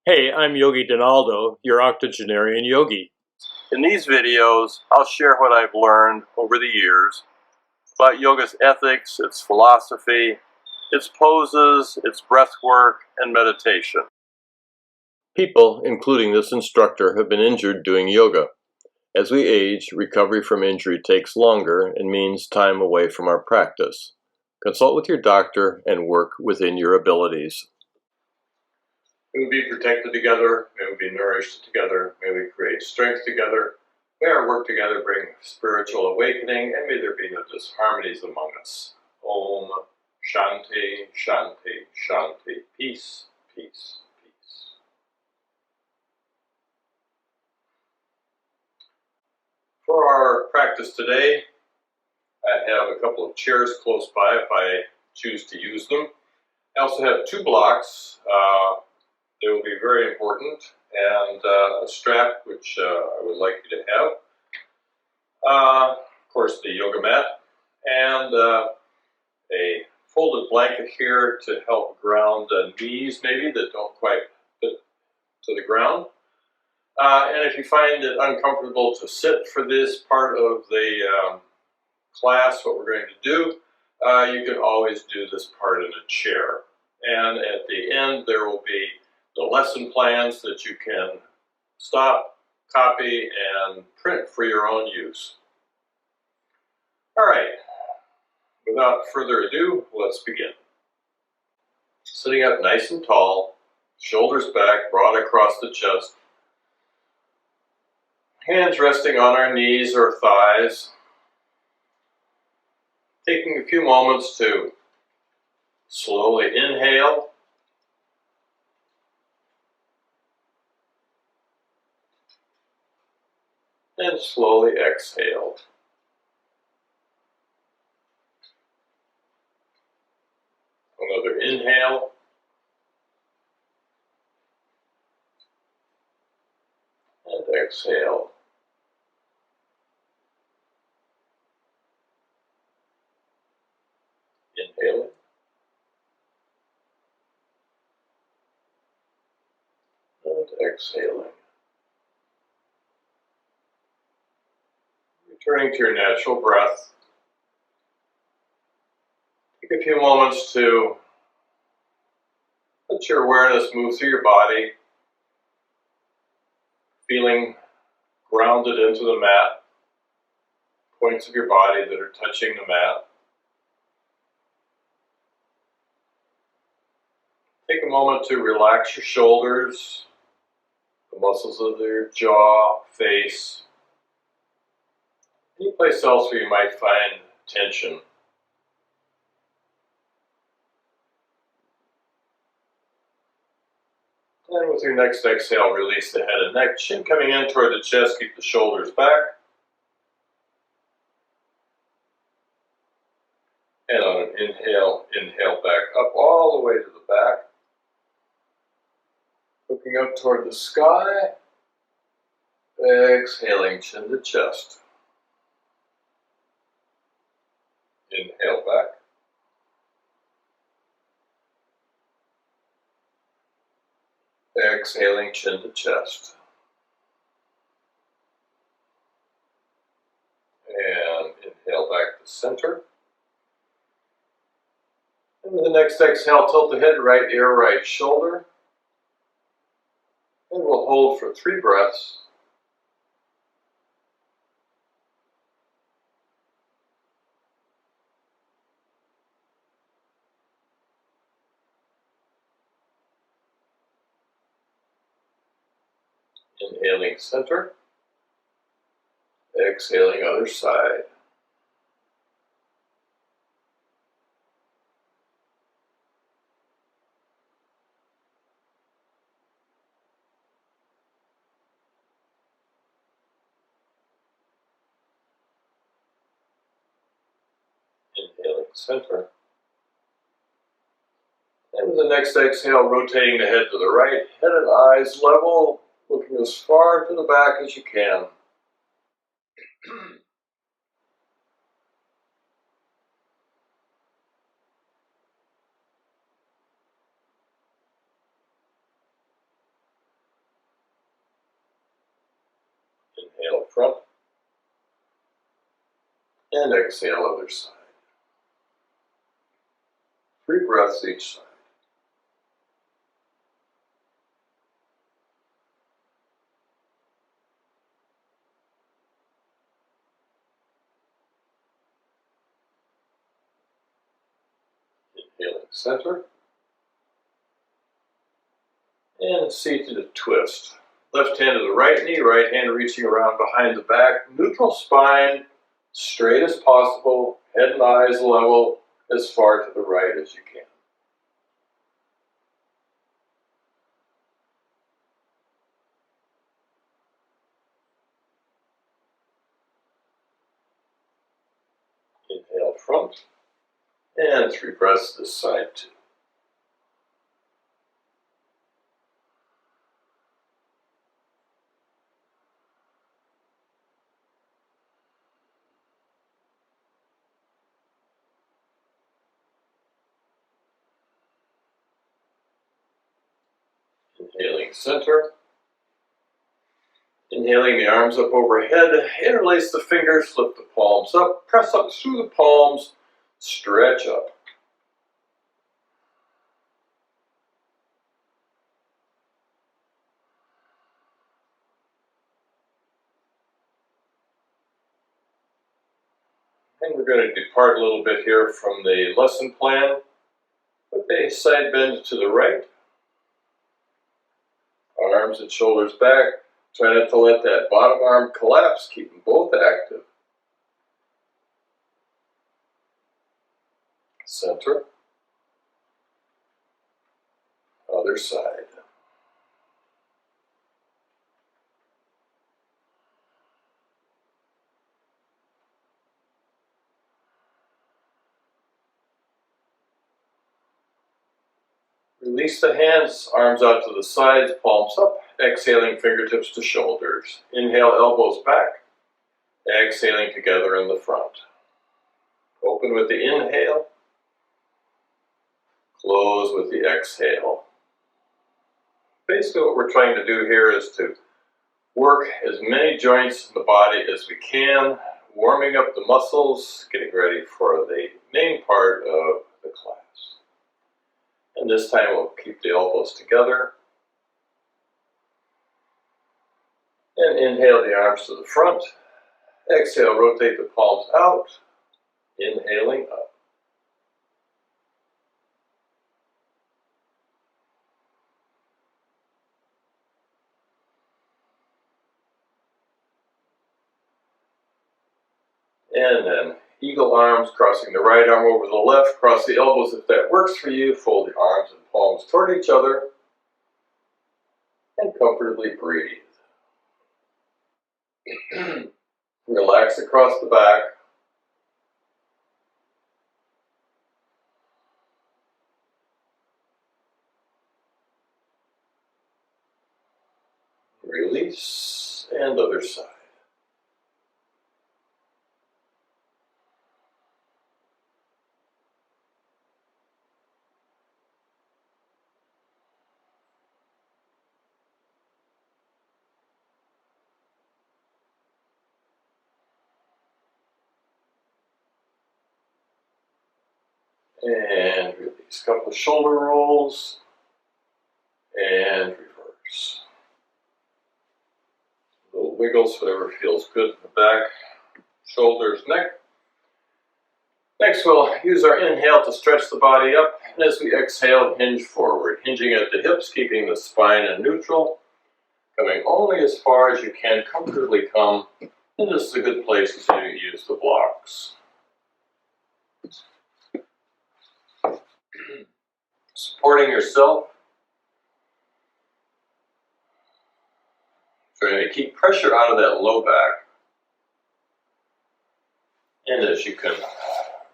Hey, I'm YogiDonaldo, your octogenarian yogi. In these videos, I'll share what I've learned over the years about yoga's ethics, its philosophy, its poses, its breath work, and meditation. People, including this instructor, have been injured doing yoga. As we age, recovery from injury takes longer and means time away from our practice. Consult with your doctor and work within your abilities. May we be protected together, may we be nourished together, may we create strength together, may our work together bring spiritual awakening, and may there be no disharmonies among us. Om Shanti, Shanti, Shanti. Peace, peace, peace. For our practice today, I have a couple of chairs close by if I choose to use them. I also have two blocks. They will be very important, and a strap, which I would like you to have. Of course, the yoga mat, and a folded blanket here to help ground knees, maybe, that don't quite fit to the ground. And if you find it uncomfortable to sit for this part of the class, what we're going to do, you can always do this part in a chair. And at the end, there will be the lesson plans that you can stop, copy, and print for your own use. All right, without further ado, let's begin. Sitting up nice and tall, shoulders back, broad across the chest, hands resting on our knees or thighs, taking a few moments to slowly inhale and slowly exhale. Another inhale and exhale. Inhaling and exhaling. Returning to your natural breath. Take a few moments to let your awareness move through your body, feeling grounded into the mat, points of your body that are touching the mat. Take a moment to relax your shoulders, the muscles of your jaw, face, any place else where you might find tension. And with your next exhale, release the head and neck, chin coming in toward the chest, keep the shoulders back. And on an inhale, inhale back up all the way to the back. Looking up toward the sky. Exhaling, chin to chest. Inhale back. Exhaling, chin to chest. And inhale back to center. And with the next exhale, tilt the head, right ear, right shoulder. And we'll hold for 3 breaths. Inhaling center. Exhaling other side. Inhaling center. And with the next exhale, rotating the head to the right, head and eyes level, looking as far to the back as you can. And exhale, other side. 3 breaths each side. Inhaling center. And seated twist. Left hand to the right knee, right hand reaching around behind the back. Neutral spine, straight as possible. Head and eyes level, as far to the right as you can. Inhale front, and 3 breaths this side too. Inhaling center. Inhaling the arms up overhead, interlace the fingers, lift the palms up, press up through the palms, stretch up. And we're going to depart a little bit here from the lesson plan. Put the side bend to the right. Arms and shoulders back. Try not to let that bottom arm collapse. Keep them both active. Center. Other side. Release the hands, arms out to the sides, palms up. Exhaling fingertips to shoulders. Inhale, elbows back. Exhaling together in the front. Open with the inhale. Close with the exhale. Basically what we're trying to do here is to work as many joints in the body as we can, warming up the muscles, getting ready for the main part of the class. And this time we'll keep the elbows together. And inhale the arms to the front. Exhale, rotate the palms out. Inhaling up. And then eagle arms, crossing the right arm over the left. Cross the elbows if that works for you. Fold the arms and palms toward each other. And comfortably breathe. Relax across the back. Release, and other side. And release. Couple of shoulder rolls. And reverse. Little wiggles, whatever feels good in the back, shoulders, neck. Next, we'll use our inhale to stretch the body up. And as we exhale, hinge forward. Hinging at the hips, keeping the spine in neutral. Coming only as far as you can comfortably come. And this is a good place to use the blocks. Supporting yourself. Trying to keep pressure out of that low back. And as you can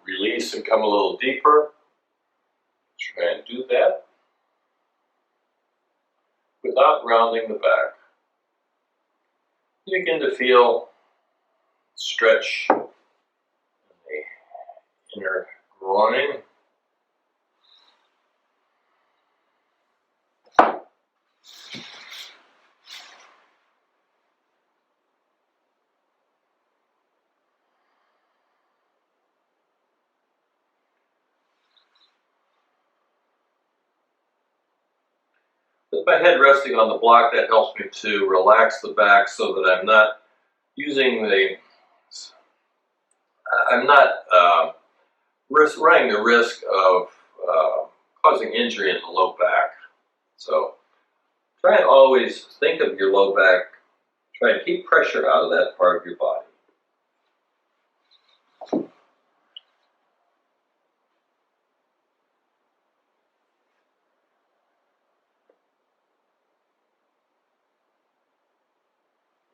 release and come a little deeper, try and do that without rounding the back. You begin to feel stretch in the inner groin. my head resting on the block, that helps me to relax the back so that I'm not running the risk of causing injury in the low back. So try and always think of your low back. Try and keep pressure out of that part of your body.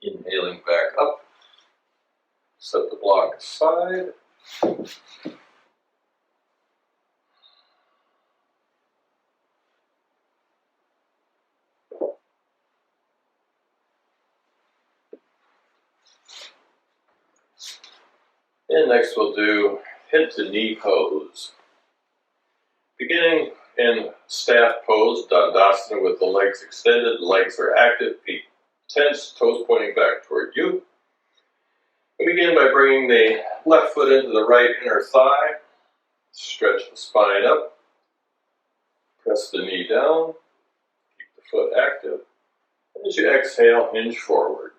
Inhaling back up. Set the block aside. And next we'll do head to knee pose. Beginning in staff pose, Dandasana, with the legs extended, legs are active, feet tense, toes pointing back toward you. We begin by bringing the left foot into the right inner thigh. Stretch the spine up. Press the knee down. Keep the foot active. And as you exhale, hinge forward.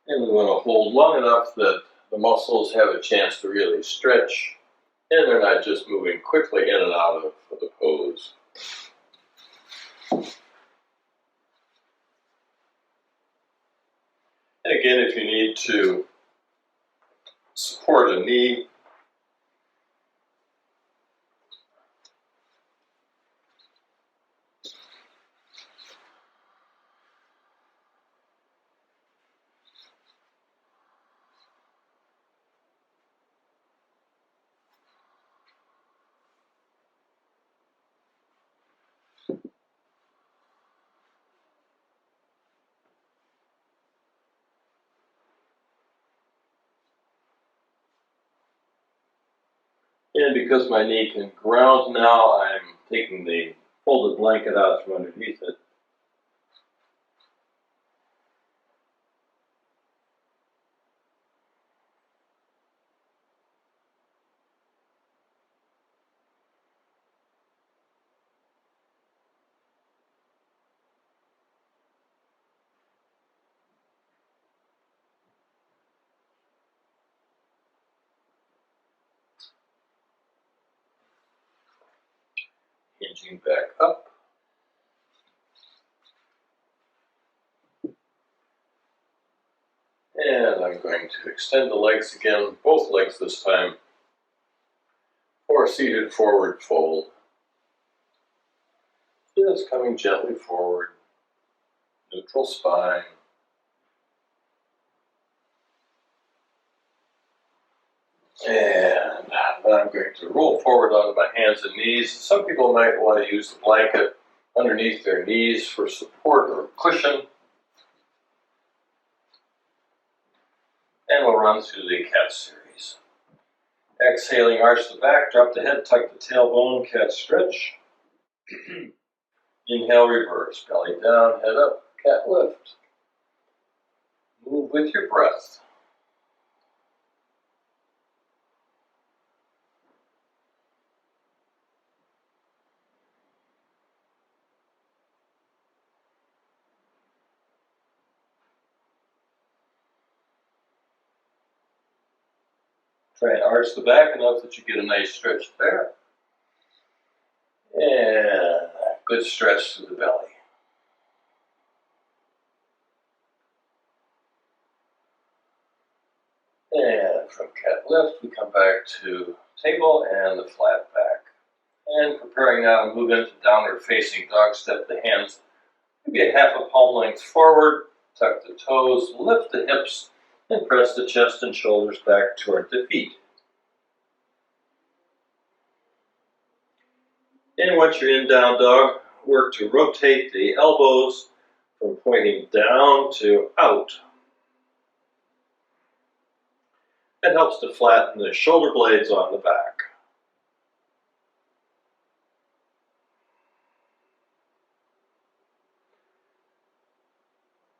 And we want to hold long enough that the muscles have a chance to really stretch, and they're not just moving quickly in and out of the pose. And again, if you need to support a knee, and because my knee can ground now, I'm taking the folded blanket out from underneath it. Hinging back up. And I'm going to extend the legs again, both legs this time, for a seated forward fold. Just coming gently forward, neutral spine. And I'm going to roll forward onto my hands and knees. Some people might want to use the blanket underneath their knees for support or cushion. And we'll run through the cat series. Exhaling, arch the back, drop the head, tuck the tailbone, cat stretch. Inhale, reverse, belly down, head up, cat lift. Move with your breath. Try and arch the back enough that you get a nice stretch there. And a good stretch through the belly. And from cat lift, we come back to table and the flat back. And preparing now to move into downward facing dog, step the hands maybe a half a palm length forward, tuck the toes, lift the hips, and press the chest and shoulders back toward the feet. And once you're in down dog, work to rotate the elbows from pointing down to out. That helps to flatten the shoulder blades on the back.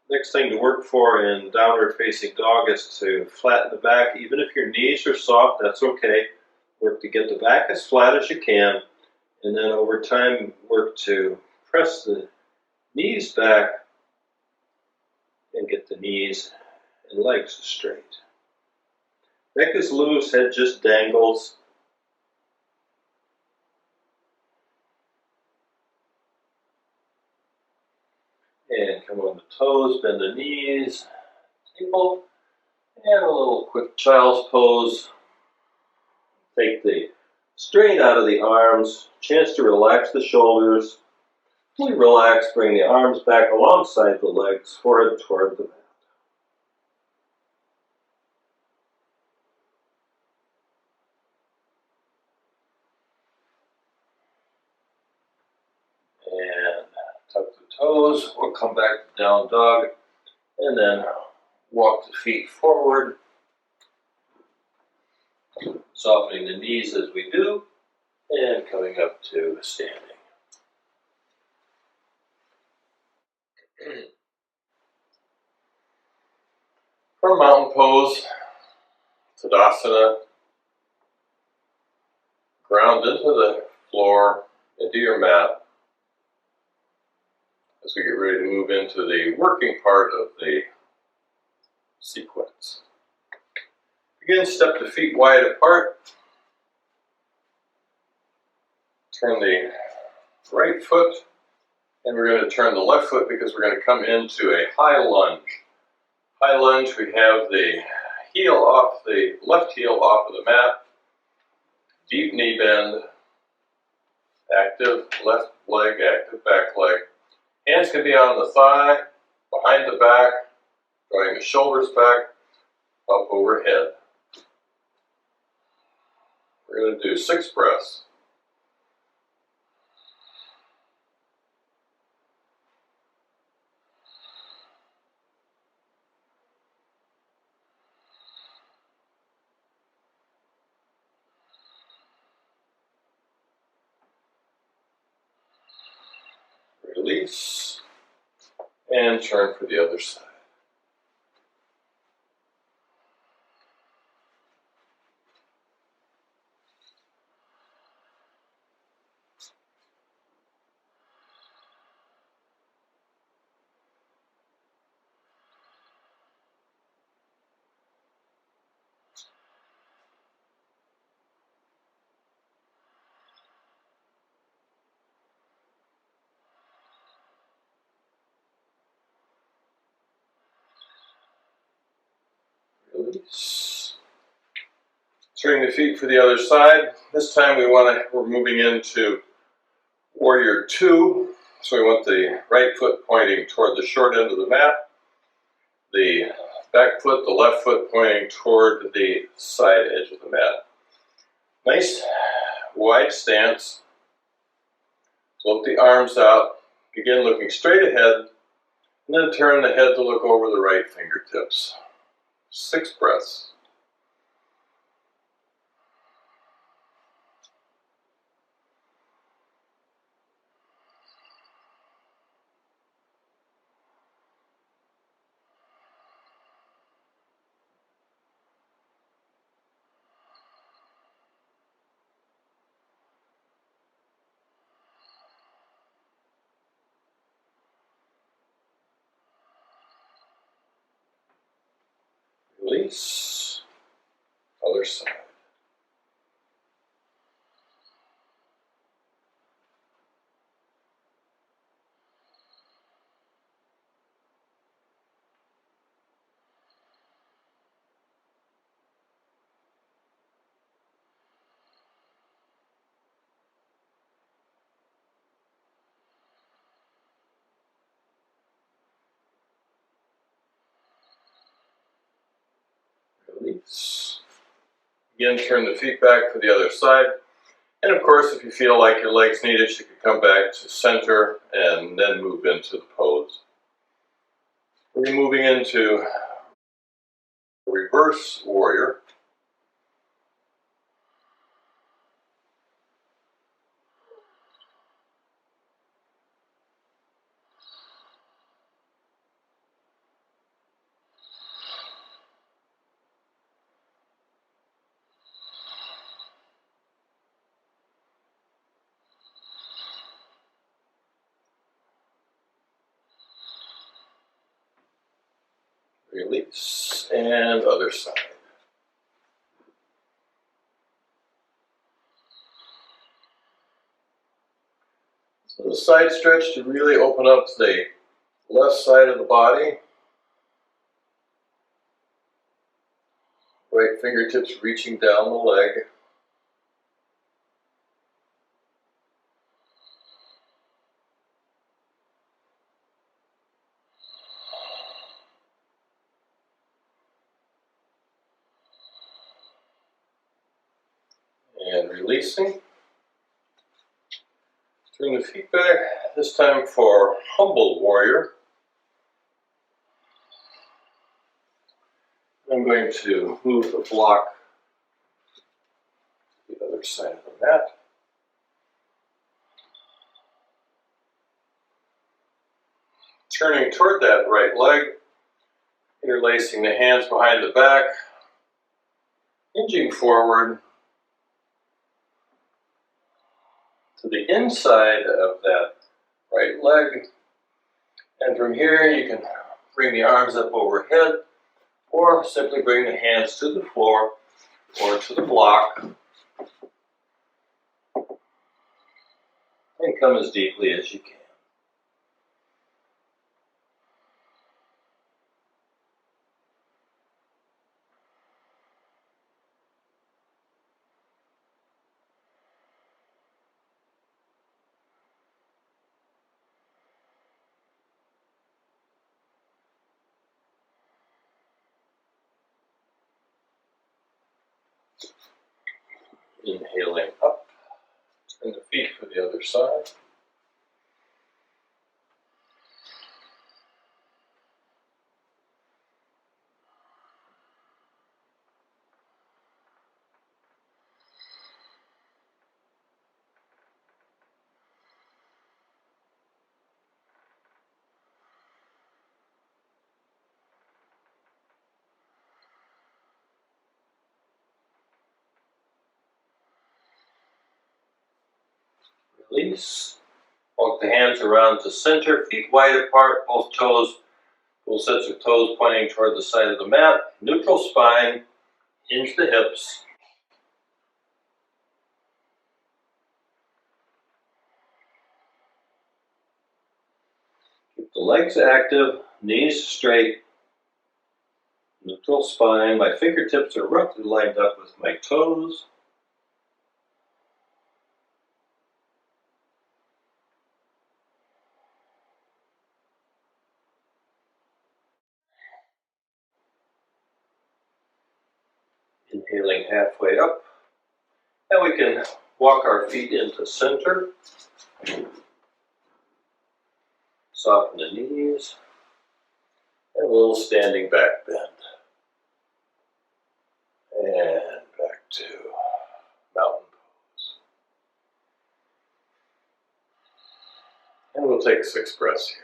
Next thing to work for in downward facing dog is to flatten the back. Even if your knees are soft, that's okay. Work to get the back as flat as you can, and then over time work to press the knees back and get the knees and legs straight. Neck is loose, head just dangles. And come on the toes, bend the knees, table, and a little quick child's pose. Take the strain out of the arms, chance to relax the shoulders. Fully relax, bring the arms back alongside the legs, forehead toward the mat. And tuck the toes, we'll come back to down dog, and then walk the feet forward, softening the knees as we do, and coming up to standing. For mountain pose, Tadasana, ground into the floor, into your mat, as we get ready to move into the working part of the sequence. Again, step the feet wide apart. Turn the right foot, and we're going to turn the left foot because we're going to come into a high lunge. High lunge, we have the heel off, the left heel off of the mat, deep knee bend, active left leg, active back leg. Hands can be on the thigh, behind the back, drawing the shoulders back, up overhead. We're going to do 6 breaths. Release, and turn for the other side. Release. Turning the feet for the other side. This time we're moving into Warrior 2. So we want the right foot pointing toward the short end of the mat, the back foot, the left foot pointing toward the side edge of the mat. Nice wide stance. Float the arms out. Again, looking straight ahead, and then turn the head to look over the right fingertips. 6 breaths. Release. Other side. release. Again, turn the feet back for the other side. And of course, if you feel like your legs need it, you can come back to center and then move into the pose. We're moving into reverse warrior. Release, and other side. So the side stretch to really open up the left side of the body. Right fingertips reaching down the leg. And releasing. Turn the feet back, this time for humble warrior. I'm going to move the block to the other side of the mat. Turning toward that right leg, interlacing the hands behind the back, hinging forward to the inside of that right leg. And from here, you can bring the arms up overhead, or simply bring the hands to the floor or to the block and come as deeply as you can. Inhaling up, turn the feet for the other side. Release. Walk the hands around to center, feet wide apart, both toes, both sets of toes pointing toward the side of the mat. Neutral spine, hinge the hips. Keep the legs active, knees straight, neutral spine. My fingertips are roughly lined up with my toes. Inhaling halfway up. And we can walk our feet into center. Soften the knees. And a little standing back bend. And back to mountain pose. And we'll take 6 breaths here.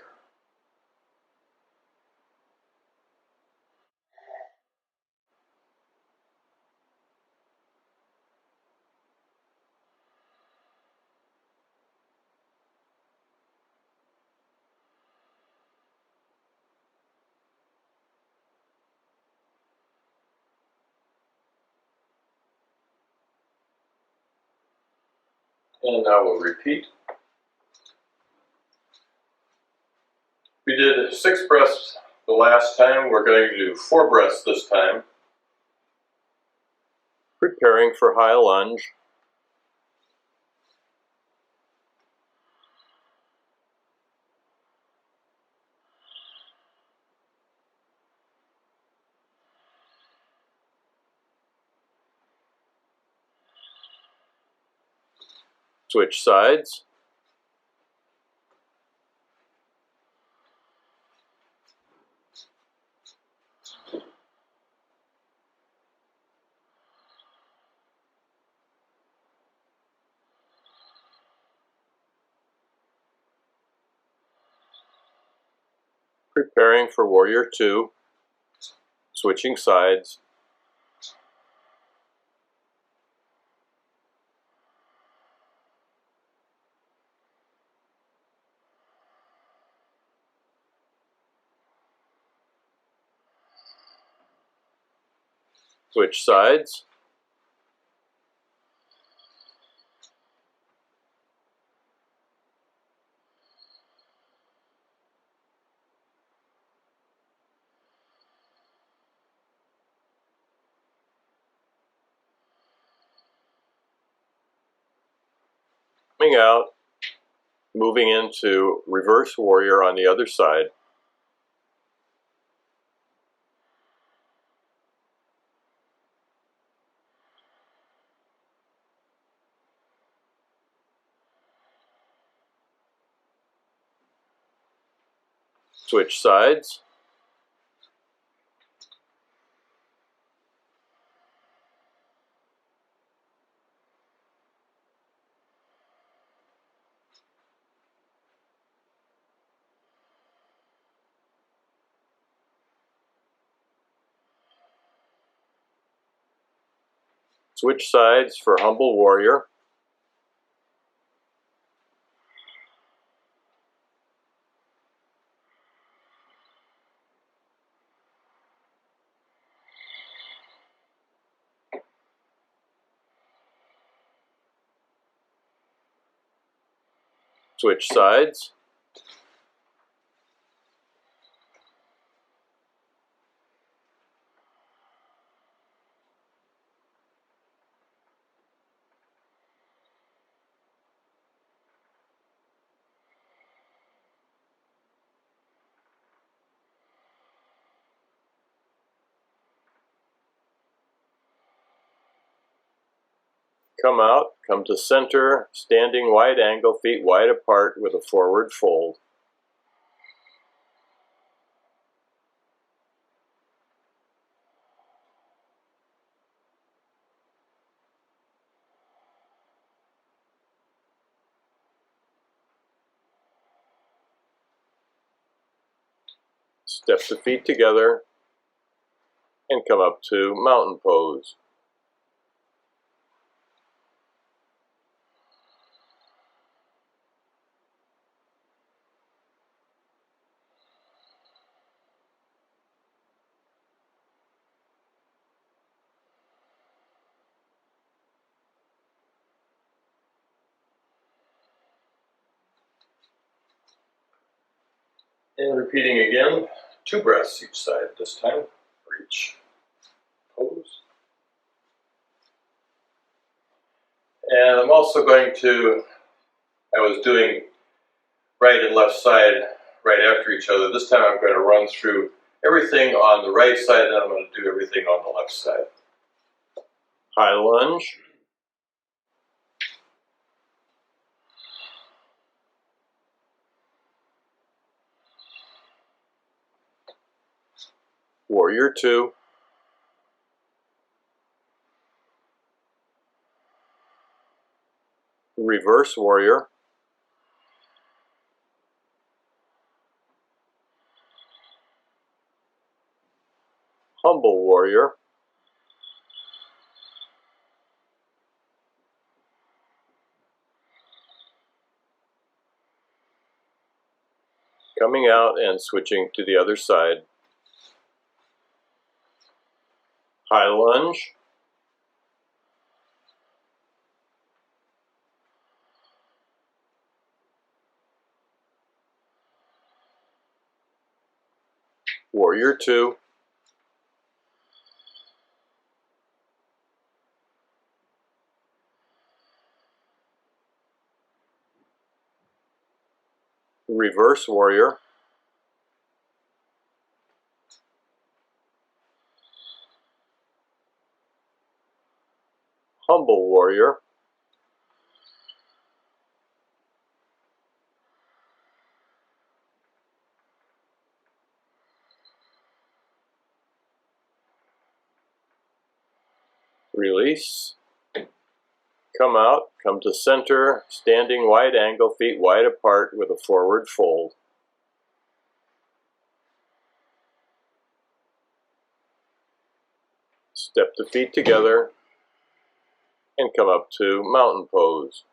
And now we'll repeat. We did 6 breaths the last time. We're going to do 4 breaths this time. Preparing for high lunge. Switch sides. Preparing for Warrior 2. Switching sides. Switch sides. Coming out, moving into Reverse Warrior on the other side. Switch sides. Switch sides for Humble Warrior. Switch sides. Come out, come to center, standing wide angle, feet wide apart with a forward fold. Step the feet together and come up to mountain pose. And repeating again, 2 breaths each side this time for each pose. And I'm also going to, I was doing right and left side right after each other. This time I'm going to run through everything on the right side, and then I'm going to do everything on the left side. High lunge. Warrior 2. Reverse Warrior. Humble Warrior. Coming out and switching to the other side. High lunge. Warrior 2. Reverse Warrior. Humble Warrior. Release. Come out, come to center, standing wide angle, feet wide apart with a forward fold. Step the feet together and come up to mountain pose.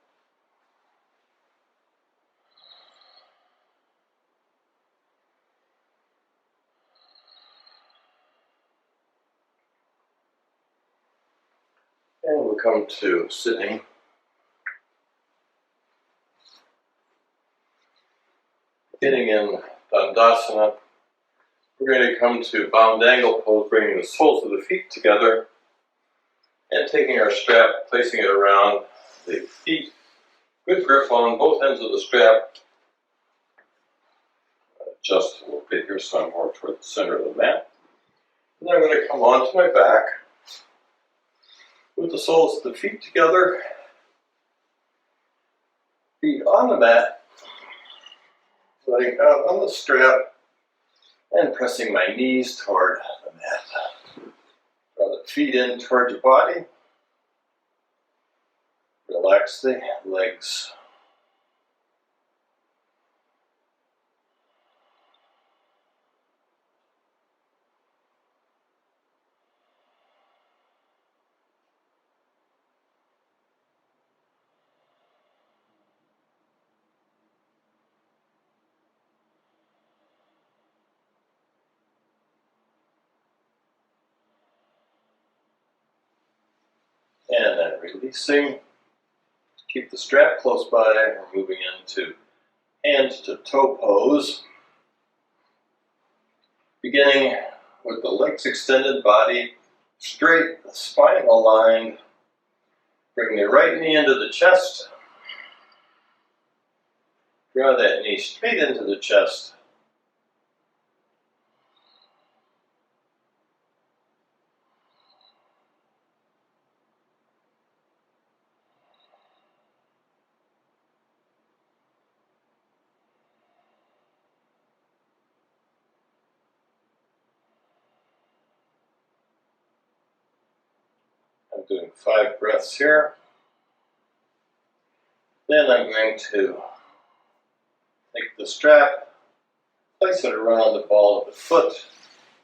And we'll come to sitting. Getting in Dandasana, we're going to come to bound angle pose, bringing the soles of the feet together and taking our strap, placing it around the feet. Good grip on both ends of the strap. Adjust a little bit here so I'm more toward the center of the mat. And then I'm going to come onto my back with the soles of the feet together, feet on the mat, letting out on the strap and pressing my knees toward the mat. Draw the feet in toward your body. Relax the legs. And then releasing. Keep the strap close by. We're moving into hand to toe pose. Beginning with the legs extended, body straight, spine aligned. Bring the right knee into the chest. Draw that knee straight into the chest. I'm doing 5 breaths here. Then I'm going to take the strap, place it around the ball of the foot,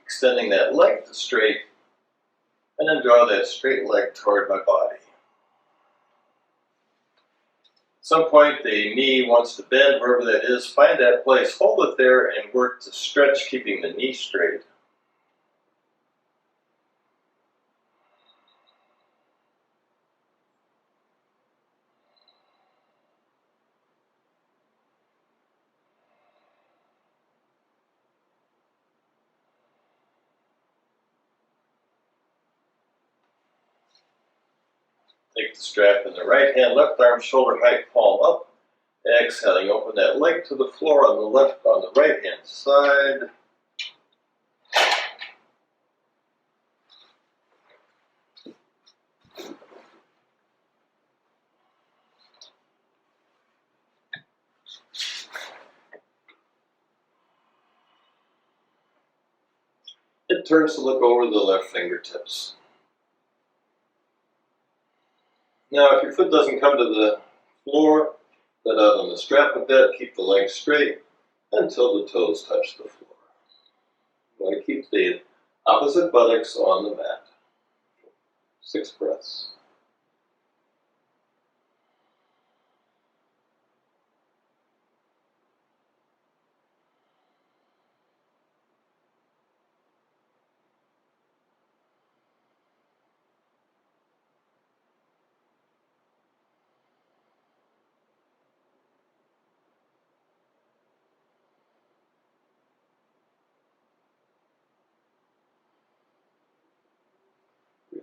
extending that leg to straight, and then draw that straight leg toward my body. At some point the knee wants to bend, wherever that is, find that place, hold it there, and work to stretch, keeping the knee straight. Take the strap in the right hand, left arm shoulder height, palm up. Exhaling, open that leg to the floor on the right hand side. It turns to look over the left fingertips. Now, if your foot doesn't come to the floor, let out on the strap a bit, keep the legs straight until the toes touch the floor. You want to keep the opposite buttocks on the mat. 6 breaths.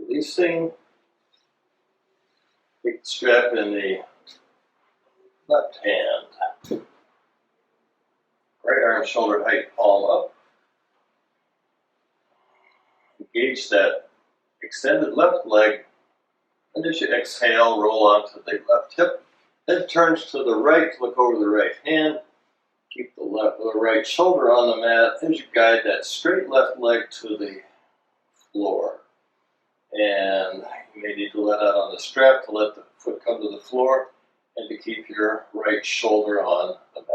Releasing. Take the strap in the left hand. Right arm shoulder height, palm up. Engage that extended left leg, and as you exhale, roll onto the left hip. Then turns to the right, look over the right hand. Keep the right shoulder on the mat as you guide that straight left leg to the floor. And you to let out on the strap to let the foot come to the floor and to keep your right shoulder on the mat.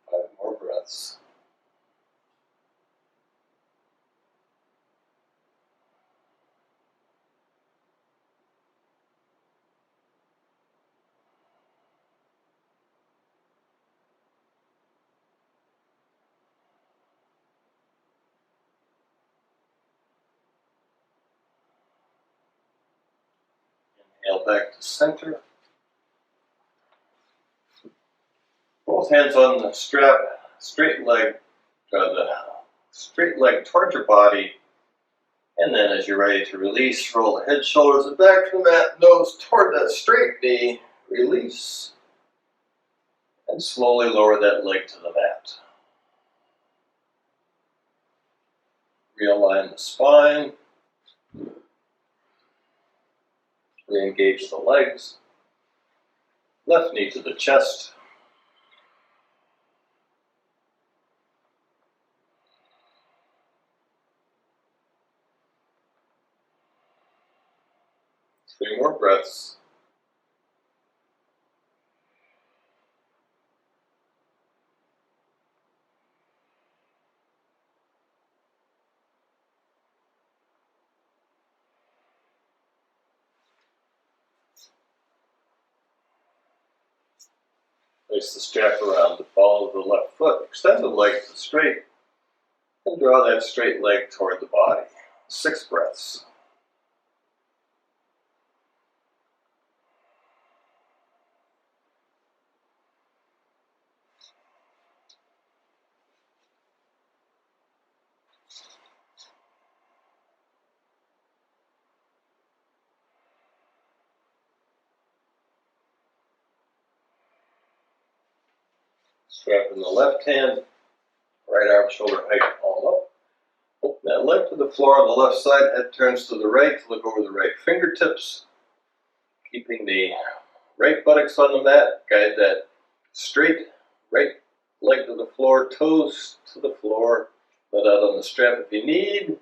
Five more breaths. Inhale back to center. Both hands on the strap, straight leg, draw the straight leg towards your body, and then as you're ready to release, roll the head, shoulders, and back to the mat, nose toward that straight knee, release, and slowly lower that leg to the mat. Realign the spine, re-engage the legs, left knee to the chest, three more breaths. Place the strap around the ball of the left foot, extend the legs straight, and draw that straight leg toward the body. 6 breaths. Strap in the left hand, right arm, shoulder height, palm up. Open that leg to the floor on the left side, head turns to the right, look over the right fingertips. Keeping the right buttocks on the mat, guide that straight right leg to the floor, toes to the floor. Let out on the strap if you need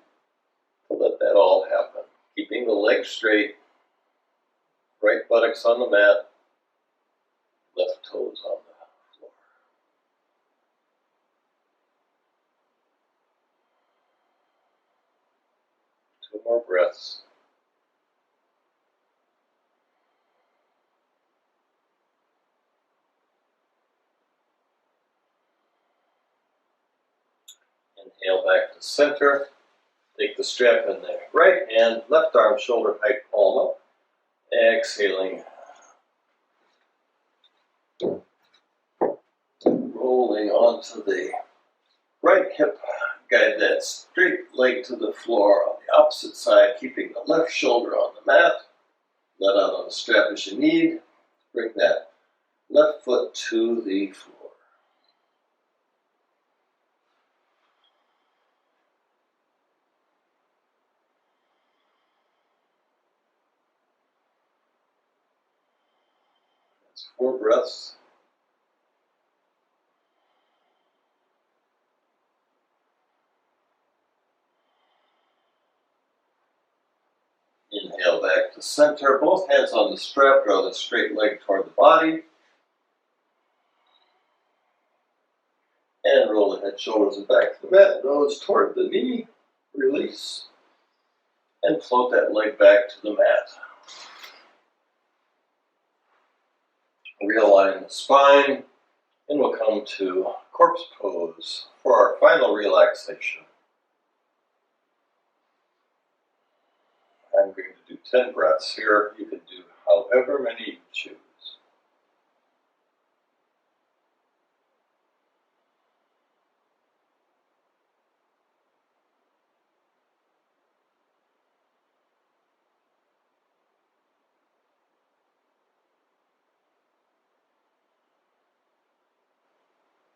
to let that all happen. Keeping the legs straight, right buttocks on the mat, left toes on the floor. 2 more breaths. Inhale back to center. Take the strap in the right hand, left arm, shoulder height, palm up. Exhaling. Rolling onto the right hip. Guide that straight leg to the floor on the opposite side, keeping the left shoulder on the mat. Let out on the strap as you need. Bring that left foot to the floor. That's 4 breaths. Inhale back to center. Both hands on the strap. Draw the straight leg toward the body. And roll the head, shoulders, and back to the mat. Nose toward the knee. Release. And float that leg back to the mat. Realign the spine. And we'll come to corpse pose for our final relaxation. I'm going to do 10 breaths here. You can do however many you choose.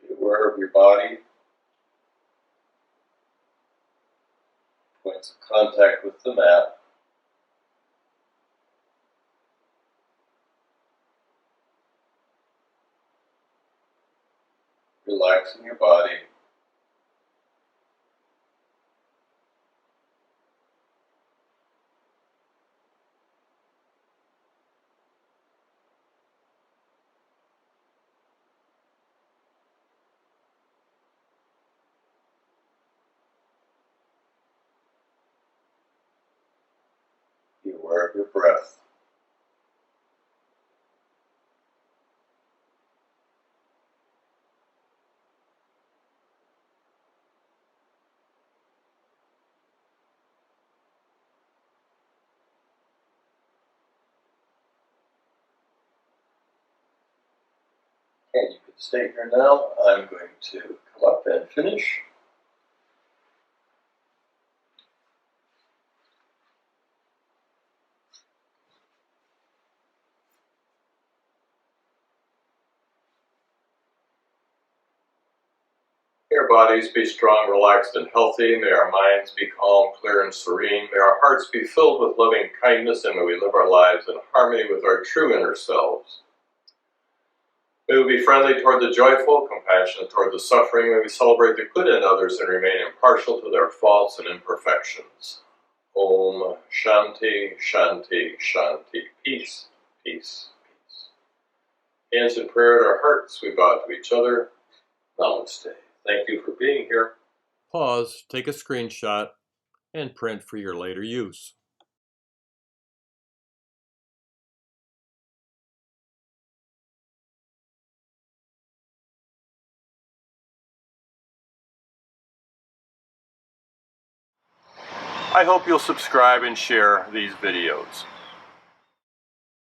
Be aware of your body. Points of contact with the mat. Relaxing your body. of your breath. And you can stay here now. I'm going to come up and finish. May our bodies be strong, relaxed, and healthy. May our minds be calm, clear, and serene. May our hearts be filled with loving kindness, and may we live our lives in harmony with our true inner selves. May we be friendly toward the joyful, compassionate toward the suffering. May we celebrate the good in others and remain impartial to their faults and imperfections. Om Shanti, Shanti, Shanti. Peace, peace, peace. Hands in prayer at our hearts, we bow to each other. Namaste. Thank you for being here. Pause, take a screenshot, and print for your later use. I hope you'll subscribe and share these videos.